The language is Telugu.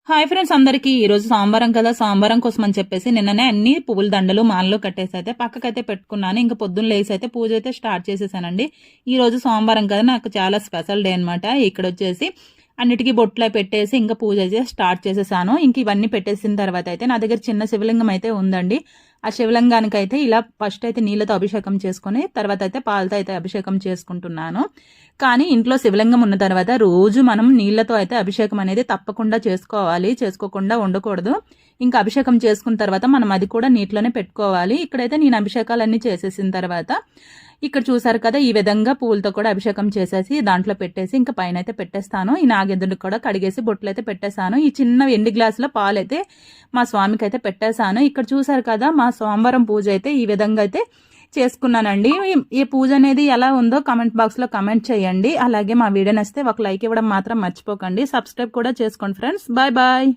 హాయ్ ఫ్రెండ్స్ అందరికీ ఈరోజు సోమవారం కదా, సోమవారం కోసం అని చెప్పేసి నిన్ననే అన్ని పువ్వుల దండలు మాలలో కట్టేసి అయితే పక్కకైతే పెట్టుకున్నాను. ఇంకా పొద్దున్న లేసి అయితే పూజ అయితే స్టార్ట్ చేసేసానండి. ఈ రోజు సోమవారం కదా, నాకు చాలా స్పెషల్ డే అనమాట. ఇక్కడ వచ్చేసి అన్నిటికీ బొట్ల పెట్టేసి ఇంకా పూజ అయితే స్టార్ట్ చేసేసాను. ఇంక ఇవన్నీ పెట్టేసిన తర్వాత అయితే నా దగ్గర చిన్న శివలింగం అయితే ఉందండి. ఆ శివలింగానికి అయితే ఇలా ఫస్ట్ అయితే నీళ్ళతో అభిషేకం చేసుకుని తర్వాత అయితే పాలతో అయితే అభిషేకం చేసుకుంటున్నాను. కానీ ఇంట్లో శివలింగం ఉన్న తర్వాత రోజు మనం నీళ్లతో అయితే అభిషేకం అనేది తప్పకుండా చేసుకోవాలి, చేసుకోకుండా ఉండకూడదు. ఇంకా అభిషేకం చేసుకున్న తర్వాత మనం అది కూడా నీటిలోనే పెట్టుకోవాలి. ఇక్కడైతే నేను అభిషేకాలన్నీ చేసేసిన తర్వాత ఇక్కడ చూసారు కదా, ఈ విధంగా పూలతో కూడా అభిషేకం చేసేసి దాంట్లో పెట్టేసి ఇంకా పైన అయితే పెట్టేస్తాను. ఈ నాగెద్దుడికి కూడా కడిగేసి బొట్లు అయితే పెట్టేశాను. ఈ చిన్న ఎండి గ్లాసులో పాలు అయితే మా స్వామికి అయితే పెట్టేశాను. ఇక్కడ చూసారు కదా, మా సోమవారం పూజ అయితే ఈ విధంగా అయితే చేసుకున్నానండి. ఈ పూజ అనేది ఎలా ఉందో కామెంట్ బాక్స్లో కామెంట్ చేయండి. అలాగే మా వీడియో నచ్చితే ఒక లైక్ ఇవ్వడం మాత్రం మర్చిపోకండి. సబ్స్క్రైబ్ కూడా చేసుకోండి ఫ్రెండ్స్. Bye bye.